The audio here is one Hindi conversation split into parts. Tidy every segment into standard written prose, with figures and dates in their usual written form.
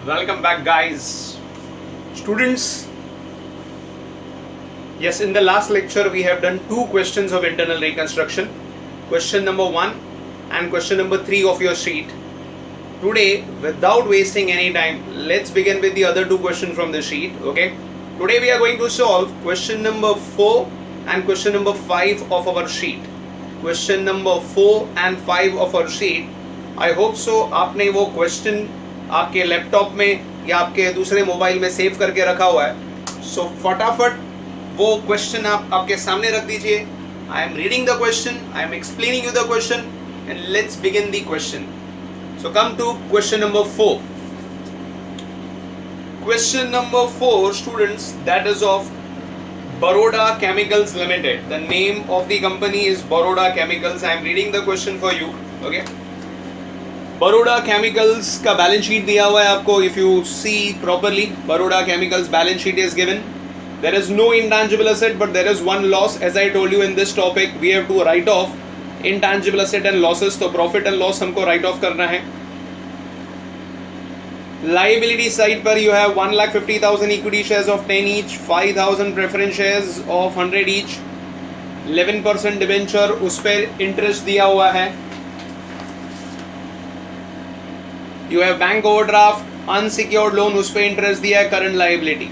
Welcome back, guys. Students, yes, in the last lecture we have done two questions of internal reconstruction. Question number 1 and question number 3 of your sheet. Today, without wasting any time, let's begin with the other two questions from the sheet. Okay. Today we are going to solve question number 4 and question number 5 of our sheet. Question number 4 and 5 of our sheet. I hope so आपने वो question आपके लैपटॉप में या आपके दूसरे मोबाइल में सेव करके रखा हुआ है. सो फटाफट वो क्वेश्चन आप आपके सामने रख दीजिए. I am reading the question, I am explaining you the question and let's begin the question. So come to question number 4. Question number 4, students, that is of Baroda Chemicals Limited. The name of the company is Baroda Chemicals. I am reading the question for you. Okay. Baroda Chemicals का बैलेंस शीट दिया हुआ है आपको. If you see properly, Baroda Chemicals balance sheet is given. There is no intangible asset, but there is one loss. As I told you in this topic, we have to write off intangible asset and losses. तो profit and loss हमको write off करना है. Liability side पर you have 1,50,000 equity shares of 10 each, 5,000 preference shares of 100 each, 11% debenture, उस पर इंटरेस्ट दिया हुआ है. You have bank overdraft, unsecured loan, उस पर इंटरेस्ट दिया है. Current liability.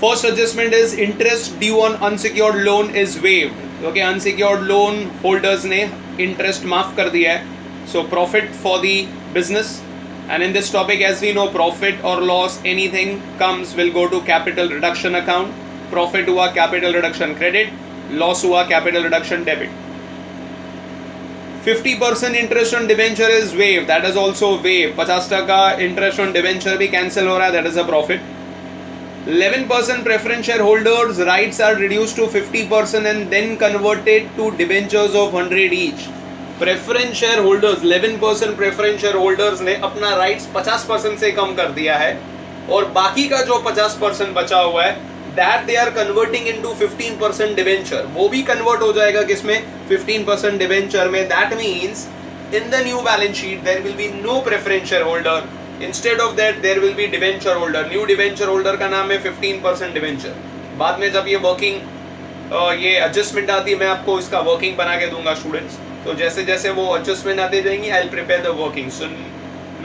First adjustment is interest due on unsecured loan is waived. Okay, unsecured loan holders ने इंटरेस्ट माफ कर दिया है. So profit for the business. And in this topic, as we know, profit or loss, anything comes will go to capital reduction account. Profit हुआ capital reduction credit, loss हुआ capital reduction debit. 50% interest on debenture is waived. That is also waived. 50% interest on debenture भी cancel हो रहा है. That is a profit. 11% preference shareholders rights are reduced to 50% and then converted to debentures of 100 each. Preference share holders 11% preference share holders ने अपना राइट्स 50% से कम कर दिया है और बाकी का जो 50% बचा हुआ है that they are converting into 15% debenture. वो भी कन्वर्ट हो जाएगा किसमें? 15% डिबेंचर में. That means in the new balance sheet there will be no preference share holder. Instead of that there will be debenture holder. New debenture holder का नाम है 15% डिबेंचर. बाद में जब ये वर्किंग ये एडजस्टमेंट आती है मैं आपको इसका वर्किंग बना के दूंगा स्टूडेंट्स. तो जैसे जैसे वो एडजस्टमेंट आते जाएंगे I will prepare the working, so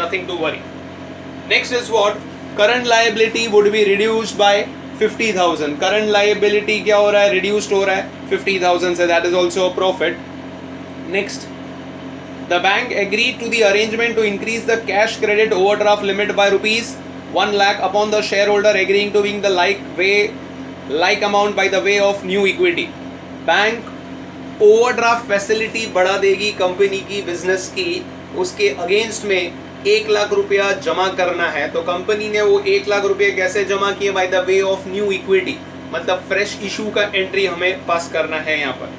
nothing to worry. Next is what? Current liability would be reduced by 50,000. Current liability क्या हो रहा है? रिड्यूस्ड हो रहा है 50,000 से. That is also a profit. Next, the bank agreed to the arrangement to increase the cash credit overdraft limit by ₹1 lakh upon the share holder agreeing to bring the like amount by the way of new equity. Bank overdraft facility बढ़ा देगी कंपनी की, बिजनेस की. उसके अगेंस्ट में 1 लाख रुपया जमा करना है. तो कंपनी ने वो 1 लाख रुपये कैसे जमा किए? Bye the way of new equity. मतलब फ्रेश इशू का एंट्री हमें पास करना है यहाँ पर.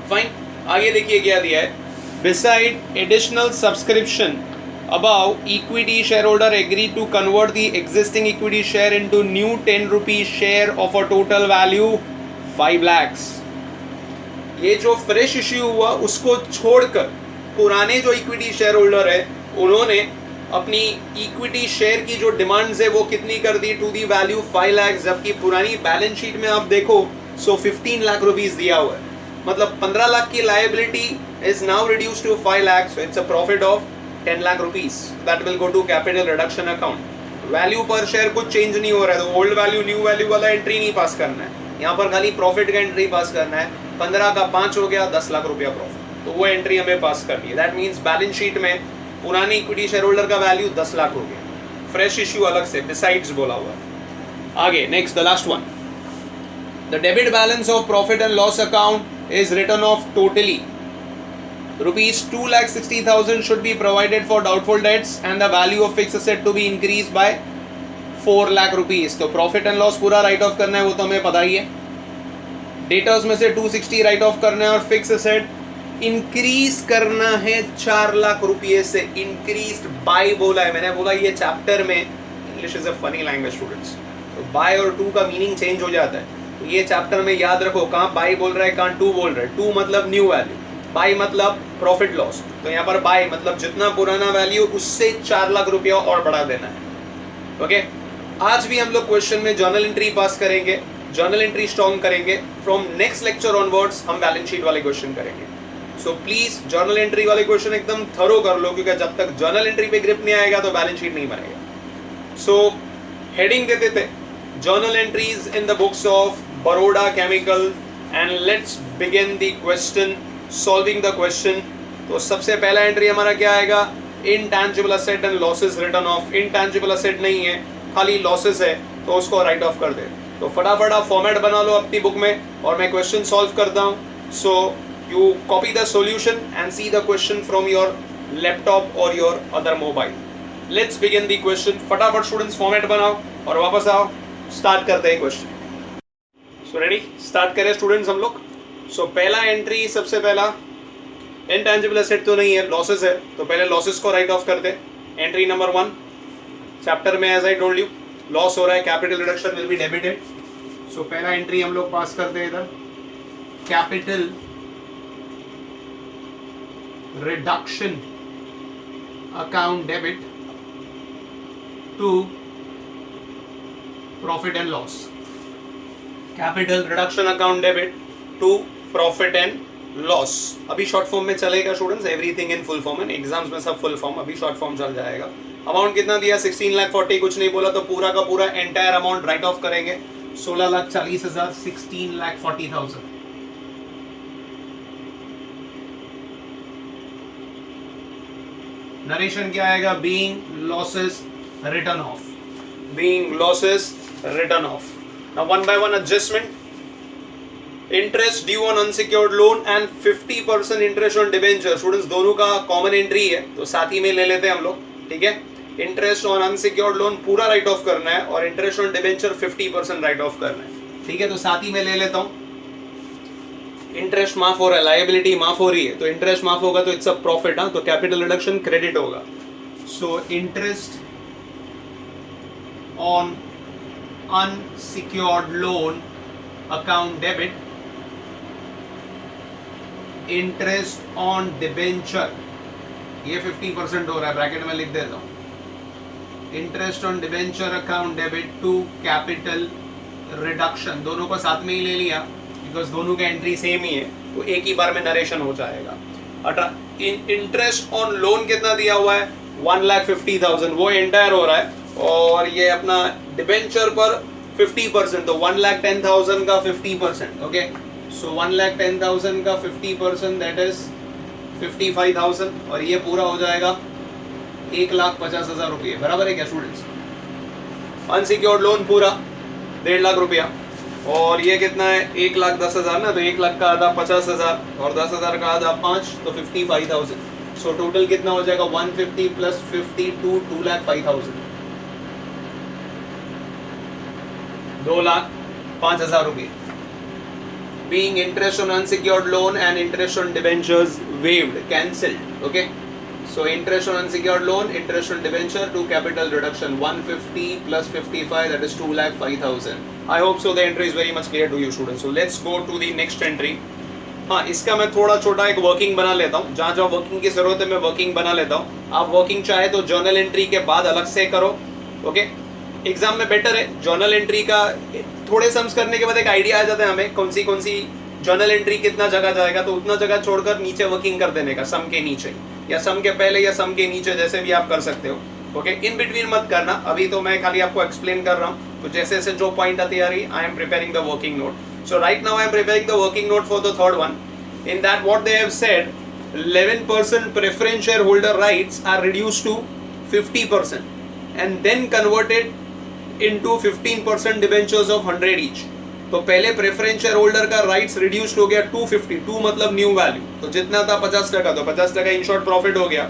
फाइन. आगे देखिए क्या दिया है. Beside additional subscription above, equity shareholder agreed to convert the existing equity share into new 10 rupees share of a total value 5 lakhs. ये जो फ्रेश इश्यू हुआ उसको छोड़कर पुराने जो इक्विटी शेयर होल्डर है उन्होंने अपनी इक्विटी शेयर की जो डिमांड्स है वो कितनी कर दी? To the value 5 lakh. जबकि पुरानी बैलेंस शीट में आप देखो 15 लाख रुपीस दिया हुआ है. मतलब 15 लाख की liability is now reduce to 5 lakh. So it's a profit of 10 lakh rupees that will go to capital reduction account. Value पर शेयर कुछ चेंज नहीं हो रहा है. तो ओल्ड वैल्यू न्यू वैल्यू वाला एंट्री नहीं पास करना है. यहाँ पर खाली प्रॉफिट का एंट्री पास करना है. 15 का 5 हो गया, 10 लाख रुपया प्रॉफिट. तो वो एंट्री हमें पास करनी है. दैट मीन्स बैलेंस शीट में पुरानी इक्विटी शेयर होल्डर का वैल्यू 10 लाख हो गया. फ्रेश इश्यू अलग से बिसाइड्स बोला हुआ है. आगे next, the last one. The debit balance of profit and loss account is written off totally. Rupees 2,60,000 should be provided for doubtful debts and the value of fixed asset to be increased by 4 lakh rupees. तो प्रॉफिट एंड लॉस पूरा राइट ऑफ करना है, वो तो हमें पता ही है. डेटर्स में से 260 राइट ऑफ करना है और फिक्स असेट इंक्रीज करना है 4 लाख रुपये से. इंक्रीज बाय बोला है. मैंने बोला ये चैप्टर में English is a funny language students. तो बाय और टू का मीनिंग चेंज हो जाता है. तो ये चैप्टर में याद रखो कहाँ बाय बोल रहा है कहाँ टू बोल रहा है. टू मतलब न्यू वैल्यू, बाय मतलब प्रॉफिट लॉस. तो यहाँ पर बाय मतलब जितना पुराना वैल्यू उससे 4 लाख रुपया और बढ़ा देना है. ओके आज भी हम लोग क्वेश्चन में जर्नल एंट्री पास करेंगे, जर्नल एंट्री स्ट्रॉन्ग करेंगे. फ्रॉम नेक्स्ट लेक्चर ऑनवर्ड्स हम बैलेंस शीट वाले क्वेश्चन करेंगे. सो प्लीज जर्नल एंट्री वाले क्वेश्चन एकदम थरो कर लो, क्योंकि जब तक जर्नल एंट्री पे ग्रिप नहीं आएगा तो बैलेंस शीट नहीं बनेगा. सो हेडिंग देते थे journal entries in the books of Baroda chemical and let's begin the question, solving the question. तो सबसे पहला एंट्री हमारा क्या आएगा, intangible asset and losses return of. Intangible asset नहीं है, खाली लॉसेस है, तो उसको राइट ऑफ कर दे. तो फटाफट आप फॉर्मेट बना लो अपनी बुक में और मैं क्वेश्चन सॉल्व करता हूँ. So you copy the solution and see the question from your laptop और your other mobile. Let's begin the question. फटाफट स्टूडेंट्स फॉर्मेट बनाओ और वापस आओ, स्टार्ट करते हैं क्वेश्चन. सो रेडी, स्टार्ट करें स्टूडेंट्स हम लोग. सो पहला एंट्री, सबसे पहला इनटैंजिबल एसेट तो नहीं है, लॉसेस है, तो पहले लॉसेस को राइट ऑफ करते. एंट्री नंबर 1 चैप्टर में as I told you loss हो रहा है, capital reduction will be debited. So पहला एंट्री हम लोग पास करते हैं इधर, capital reduction account debit to profit and loss. Capital reduction account debit to profit and loss. अभी शॉर्ट फॉर्म में चलेगा students, everything in full form. Exams में सब फुल फॉर्म, अभी शॉर्ट फॉर्म चल जाएगा. अमाउंट कितना दिया, 16,40,000, कुछ नहीं बोला तो पूरा का पूरा एंटायर अमाउंट राइट ऑफ करेंगे. 16,40,000, 16,40,000. नरेशन क्या आएगा, being losses return of. Being losses return of. Now one by one adjustment. Interest due on unsecured loan and 50% interest on debenture. Students दोनों का कॉमन एंट्री है तो साथ ही में ले लेते हैं हम लोग, ठीक है. इंटरेस्ट ऑन अनसिक्योर्ड लोन पूरा राइट ऑफ करना है और interest on debenture 50% right of करना है, ठीक है. तो साथ ही में ले लेता हूं. इंटरेस्ट माफ हो रहा है, लायबिलिटी माफ हो रही है, तो इंटरेस्ट माफ होगा तो इट्स अ प्रॉफिट. हाँ, तो कैपिटल रिडक्शन क्रेडिट होगा. So interest on unsecured loan account debit, interest on debenture, ये 50% हो रहा है, ब्रैकेट में लिख देता हूं. Interest on debenture account debit to capital reduction. दोनों को साथ में ही ले लिया बिकॉज दोनों का एंट्री सेम ही है, तो एक ही बार में नरेशन हो जाएगा. इंटरेस्ट ऑन लोन कितना दिया हुआ है, 1,50,000, वो एंटायर हो रहा है. और ये अपना डिबेंचर पर 50%, तो 1,10,000 का 50%. ओके, सो 1,10,000 का 50% दैट इज 55,000 और ये पूरा हो जाएगा 1,50,000 रुपये. बराबर है क्या स्टूडेंट्स. अनसिक्योर्ड लोन पूरा 1.5 लाख रुपया और ये कितना है 1,10,000 ना, तो 1 लाख का आधा 50,000 और 10,000 का आधा 5, तो 55,000. सो टोटल कितना हो जाएगा 150 प्लस 52, 2,05,000, 2,05,000 रुपये. Being interest on unsecured loan and interest on debentures waived, cancelled. Okay, so interest on unsecured loan, interest on debenture to capital reduction 150 plus 55, that is 2,05,000. I hope so the entry is very much clear to you students. So let's go to the next entry. हाँ, इसका मैं थोड़ा छोटा एक वर्किंग बना लेता हूँ. जहाँ जहाँ वर्किंग की जरूरत है मैं वर्किंग बना लेता हूँ. आप वर्किंग चाहे तो जर्नल एंट्री के बाद अलग से करो. ओके, एग्जाम में बेटर है जर्नल एंट्री का. थोड़े सम्स करने के बाद एक आइडिया आ जाता है हमें कौन सी जर्नल एंट्री कितना जगह जाएगा, तो उतना जगह छोड़कर नीचे वर्किंग कर देने का, सम के नीचे या सम के पहले या सम के नीचे, जैसे भी आप कर सकते हो. ओके, इन बिटवीन मत करना. अभी तो मैं खाली आपको एक्सप्लेन कर रहा हूँ, तो जैसे जैसे जो पॉइंट आती आ रही, I am preparing the working note. So right now I am preparing the working note for the third one. In that what they have said, 11% preference share holder rights are reduced to 50% and then converted into 15% debentures of 100 each. तो पहले प्रेफरेंस शेयर होल्डर का राइट्स रिड्यूस्ड हो गया 250, 2 मतलब न्यू वैल्यू, तो जितना था 50%, तो 50% इन शॉर्ट प्रॉफिट हो गया.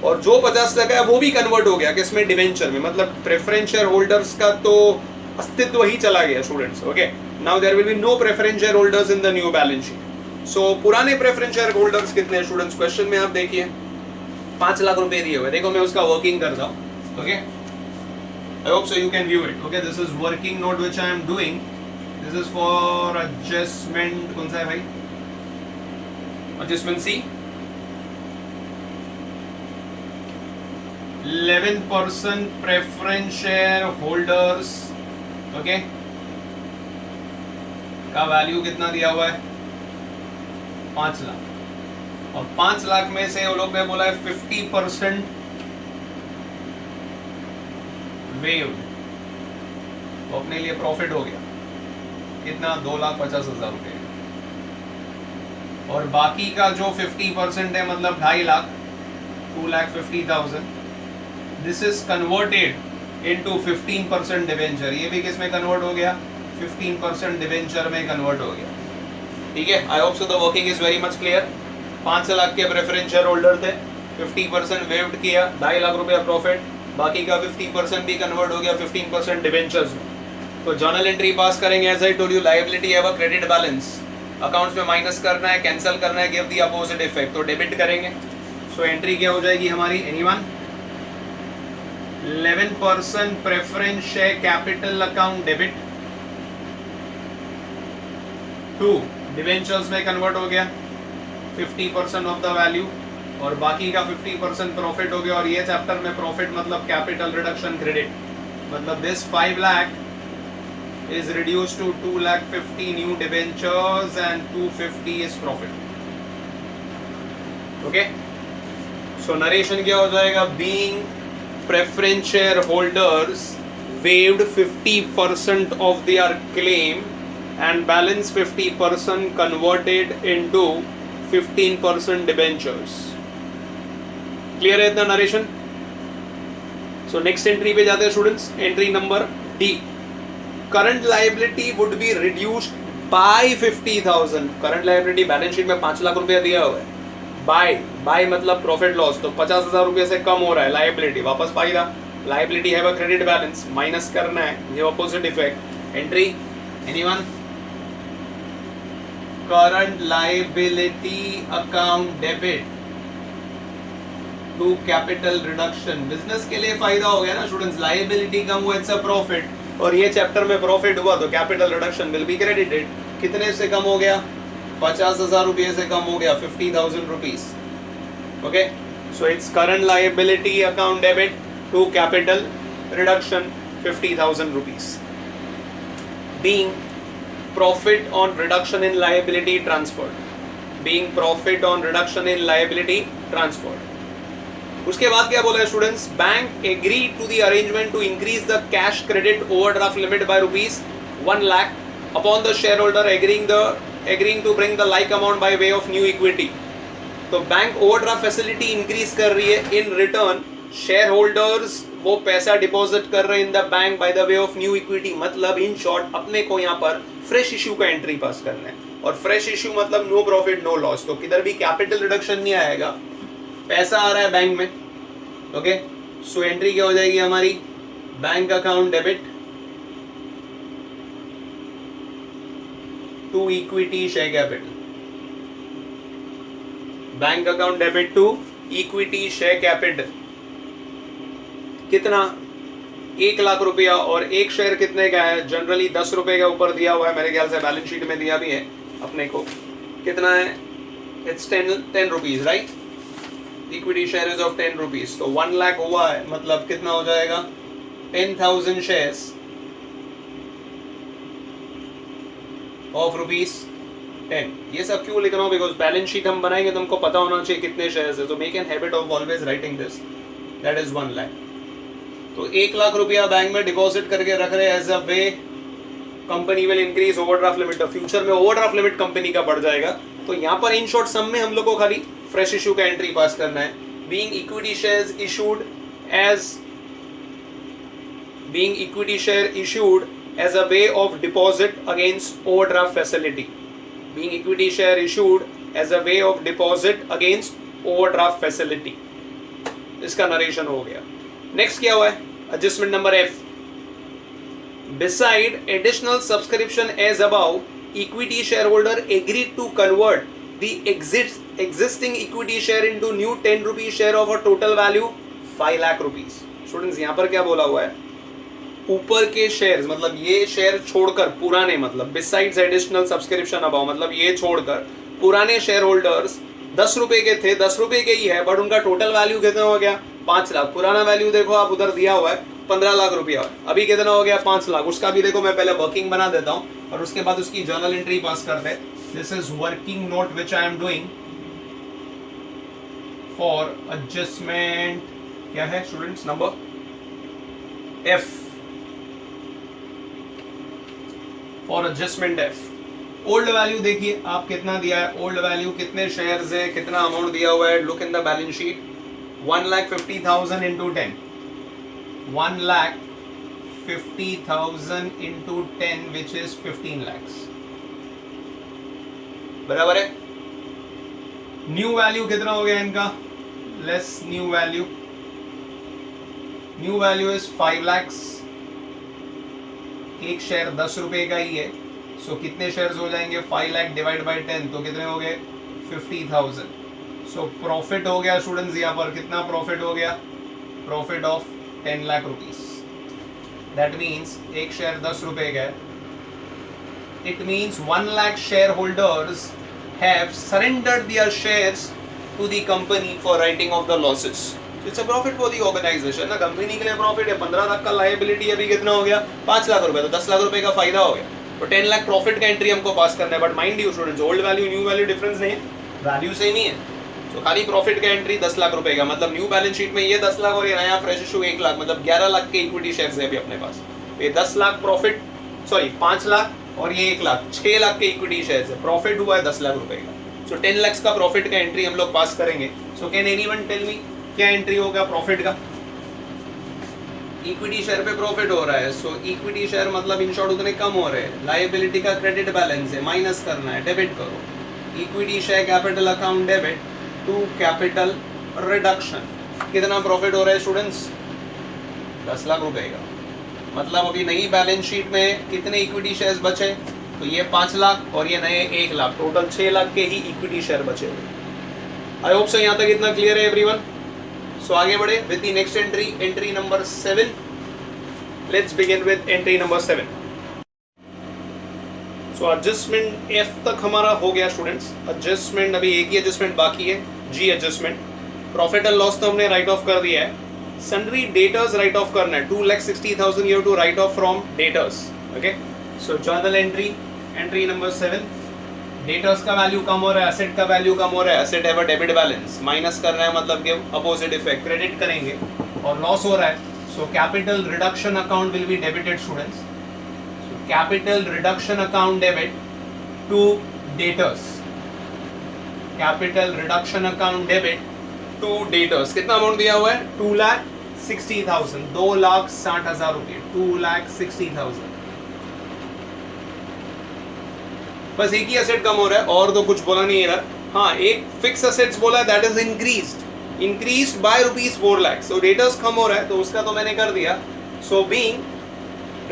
और जो 50% है वो भी कन्वर्ट हो गया किसमें, डिबेंचर में. मतलब प्रेफरेंस शेयर होल्डर्स का तो अस्तित्व ही चला गया students. Okay, now there will be no preference share holders in the new balance sheet. So पुराने प्रेफरेंस शेयर होल्डर्स कितने स्टूडेंट्स, क्वेश्चन में आप देखिए 5 लाख रुपए दिए हुए. देखो मैं उसका वर्किंग करता हूँ. Okay, I hope so you can view it. Okay, this is working note which I am doing. This is for adjustment. कौन सा है भाई? Adjustment C. 11% preference share holders, okay, का वैल्यू कितना दिया हुआ है 5 लाख, और 5 लाख में से वो लोग ने बोला है 50% वेव्ड, तो अपने लिए प्रॉफिट हो गया कितना 2,50,000 रुपए, और बाकी का जो 50% है मतलब 2.5 lakh 2,50,000, this is converted into 15% debenture, ये भी किस में कन्वर्ट हो गया 15% डिवेंचर में कन्वर्ट हो गया, ठीक है। I hope so the working is very much clear. 5 lakh के प्रेफरेंस शेयर होल्डर थे, 50% वेव्ड किया, 2.5 लाख रुपया प्रॉफिट, बाकी का 50% भी कन्वर्ट हो गया 15% डिवेंचर्स में। तो जर्नल एंट्री पास करेंगे, as I told you liability have a credit balance, accounts में माइनस करना है, कैंसिल करना है, गिव द अपोजिट इफेक्ट, तो डेबिट करेंगे। सो एंट्री क्या हो जाएगी हमारी, anyone 11% preference share capital account debit to debentures में कन्वर्ट हो गया 50% ऑफ द वैल्यू, और बाकी का 50% प्रॉफिट हो गया, और ये चैप्टर में प्रॉफिट मतलब कैपिटल रिडक्शन क्रेडिट, मतलब this 5 lakh is reduced to 2,50,000 new debentures and 250 is profit. Okay, so narration क्या हो जाएगा, being preference shareholders waived 50% of their claim and balance 50% converted into 15% debentures. Clear है इतना narration? So next entry पे जाते हैं students, entry number D. Current liability would be reduced by 50,000, current liability balance sheet में 5 लाख रुपया दिया हुआ है, बाय मतलब प्रॉफिट लॉस, तो 50,000 रुपये से कम हो रहा है लायबिलिटी, वापस फायदा, liability have a credit balance, minus करना है, ये opposite effect, entry anyone, current liability account debit to capital reduction, business के लिए फायदा हो गया ना स्टूडेंट्स, लायबिलिटी कम हुआ, इट्स अ प्रॉफिट, और ये चैप्टर में प्रॉफिट हुआ तो capital reduction will be credited, कितने से कम हो गया 50,000 रुपये से कम हो गया 50,000 rupees, okay. So it's current liability account debit to capital reduction 50,000 rupees, being profit on reduction in liability transferred, being profit on reduction in liability transferred. उसके बाद क्या बोला है students, bank agree to the arrangement to increase the cash credit overdraft limit by ₹1 lakh upon the share holder agreeing to bring the like amount by way of new equity. तो बैंक ओवरड्राफ्ट फैसिलिटी इंक्रीज कर रही है, इन रिटर्न शेयर होल्डर्स वो पैसा डिपॉजिट कर रहे हैं in the bank by the way of new equity, मतलब इन शॉर्ट अपने को यहाँ पर फ्रेश इश्यू का एंट्री पास करना है, और फ्रेश इश्यू मतलब नो प्रॉफिट नो लॉस, तो किधर भी कैपिटल रिडक्शन नहीं आएगा, पैसा आ रहा है बैंक में, ओके। सो एंट्री क्या हो जाएगी हमारी, bank account debit to equity share capital, bank account debit to equity share capital, कितना 1 लाख रुपया, और एक शेयर कितने का है, जनरली 10 रुपए के ऊपर दिया हुआ है, मेरे ख्याल से बैलेंस शीट में दिया भी है अपने को, कितना है, it's 10 rupees, right, equity share is of 10 rupees, तो 1 लाख हुआ है, मतलब कितना हो जाएगा 10,000 शेयर्स ऑफ ₹10। ये सब क्यों लिख रहा हूँ, बिकॉज बैलेंस शीट हम बनाएंगे तो हमको पता होना चाहिए कितने शेयर्स है, तो make an habit of always writing this, that is 1 lakh. तो 1 लाख रुपया बैंक में डिपॉजिट करके रख रहे as a way, company will increase overdraft limit, future में ओवरड्राफ्ट लिमिट कंपनी का बढ़ जाएगा, तो यहाँ पर इन शॉर्ट सम में हम लोग को खाली फ्रेश इशू का एंट्री पास करना है, being equity shares issued as a way of deposit against overdraft facility, being equity share issued as a way of deposit against overdraft facility, इसका नरेशन हो गया। नेक्स्ट क्या हुआ है, adjustment number F, beside additional subscription as above, equity shareholder agreed to convert the existing equity share into new 10 rupees share of a total value 5 lakh rupees. Students यहाँ पर क्या बोला हुआ है, ऊपर के शेयर्स मतलब ये शेयर छोड़कर पुराने, मतलब बिसाइड्स एडिशनल सब्सक्रिप्शन अबाउ, मतलब ये छोड़कर पुराने शेयर होल्डर्स 10 रुपए के थे, 10 रुपए के ही है, बट उनका टोटल वैल्यू कितना हो गया 5 लाख, पुराना वैल्यू देखो आप उधर दिया हुआ है 15 लाख रुपया, अभी कितना हो गया 5 लाख, उसका भी देखो मैं पहले वर्किंग बना देता हूँ और उसके बाद उसकी जर्नल एंट्री पास करते हैं. This is working note which I am doing for adjustment. क्या है students? Number F for adjustment F. Old value देखिए आप कितना दिया है, ओल्ड वैल्यू कितने शेयर्स है, कितना अमाउंट दिया हुआ है. Look in the balance sheet. 1,50,000 into 10, 1,50,000 into 10 which is 15 lakhs. बराबर है. न्यू वैल्यू कितना हो गया इनका? Less new value. New value is 5 lakhs. एक शेयर 10 रुपए का ही है, सो कितने शेयर्स हो जाएंगे? 5 लाख डिवाइड बाय 10 तो कितने हो गए? 50,000. सो प्रॉफिट हो गया स्टूडेंट्स, यहाँ पर कितना प्रॉफिट हो गया? Profit of 10 lakh rupees. That means एक शेयर 10 रुपए का है. It means 1 lakh share holders have surrendered their shares to the company for writing off the losses. It's a profit for the organisation ना. कंपनी के लिए प्रॉफिट है. 15 लाख का लायबिलिटी अभी कितना हो गया? 5 लाख रुपए, तो 10 लाख रुपए का फायदा हो गया. तो 10 लाख प्रॉफिट का एंट्री हमको पास करना है. But mind you students, old value new value difference नहीं है, वैल्यू सेम ही है. तो खाली प्रॉफिट का एंट्री 10 लाख रुपए का, मतलब न्यू बैलेंस शीट में ये 10 लाख और ये नया फ्रेश इशू 1 लाख, मतलब 11 लाख के इक्विटी शेयर्स है अभी अपने पास. ये 10 लाख प्रॉफिट, सॉरी 5 लाख और ये 1 लाख, 6 लाख के इक्विटी शेयर्स है. प्रॉफिट हुआ है 10 लाख रुपए का. सो 10 लाख का प्रॉफिट का एंट्री हम लोग पास करेंगे. So can anyone tell me क्या एंट्री होगा प्रॉफिट का? इक्विटी शेयर पे प्रॉफिट हो रहा है, सो इक्विटी शेयर मतलब इन शॉर्ट उतने कम हो रहे हैं. लायबिलिटी का क्रेडिट बैलेंस है, माइनस करना है, डेबिट करो. Equity share capital account debit to capital reduction. कितना प्रॉफिट हो रहा है स्टूडेंट्स? 10 लाख रुपए का. मतलब अभी नई बैलेंस शीट में कितने इक्विटी शेयर्स बचे? तो ये 5 लाख और ये नए 1 लाख, टोटल 6 लाख के ही इक्विटी शेयर बचे हुए. आई होप सो यहाँ तक इतना क्लियर है एवरीवन. सो आगे बढ़े with the next entry, entry number 7. Let's begin with entry number 7. So adjustment F तक हमारा हो गया स्टूडेंट्स. एडजस्टमेंट अभी एक ही एडजस्टमेंट बाकी है, जी एडजस्टमेंट. प्रॉफिट एंड लॉस तो हमने राइट ऑफ कर दिया है. सन्ड्री डेटर्स राइट ऑफ करना है. 2,60,000 you have to write off from debtors. Okay, so journal entry, entry number 7. Debtors का वैल्यू कम हो रहा है, एसेट का वैल्यू कम हो रहा है. Asset have a debit balance, minus करना है मतलब कि अपोजिट इफेक्ट, क्रेडिट करेंगे. और लॉस हो रहा है, so capital reduction account will be debited students. So capital reduction account debit to debtors. Capital reduction account debit to debtors. कितना अमाउंट दिया हुआ है? 2,60,000, 2,60,000 रुपये. 2,60,000. बस एक ही एसेट कम हो रहा है और तो कुछ बोला नहीं है. हाँ, एक फिक्स एसेट्स बोला है, that is increased by ₹4 lakh. So debtors कम हो रहा है तो उसका तो मैंने कर दिया. So being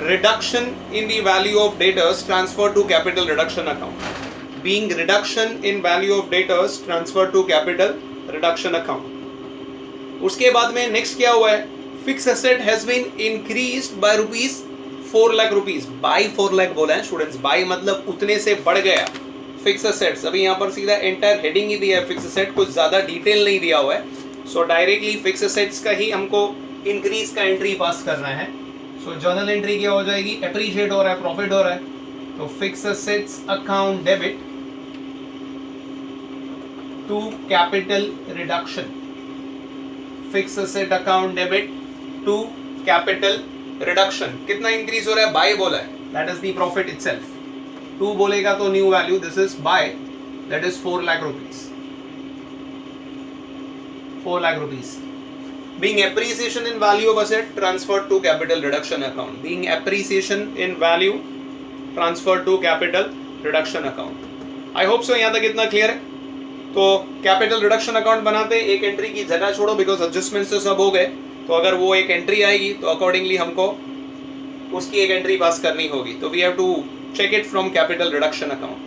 reduction in the value of debtors transfer to capital reduction account. Being reduction in value of debtors transfer to capital reduction account. उसके बाद में नेक्स्ट क्या हुआ है? Fix asset has been increased by ₹4 lakh. By 4 lakh बोला है स्टूडेंट्स. बाई मतलब उतने से बढ़ गया. फिक्स एसेट्स अभी यहाँ पर सीधा एंटायर हेडिंग ही दिया है फिक्स एसेट, कुछ ज्यादा डिटेल नहीं दिया हुआ है. सो डायरेक्टली फिक्स एसेट्स का ही हमको इंक्रीज का एंट्री पास करना है. सो जर्नल एंट्री क्या हो जाएगी? एप्रिशिएट हो रहा है, प्रॉफिट हो रहा है, तो fix assets account debit to capital reduction. Fix asset account debit to capital reduction. कितना इंक्रीज हो रहा है? बाय बोला है, that is the profit itself. 2 बोलेगा तो new value, this is by, that is 4 lakh rupees. 4 lakh rupees. Being appreciation in value of asset transferred to capital reduction account. Being appreciation in value transferred to capital reduction account. I hope so यहाँ तक इतना क्लियर है. तो कैपिटल रिडक्शन अकाउंट बनाते एक एंट्री की जगह छोड़ो, बिकॉज एडजस्टमेंट्स तो सब हो गए. तो अगर वो एक एंट्री आएगी तो अकॉर्डिंगली हमको उसकी एक एंट्री पास करनी होगी. तो we have to check it from capital reduction account.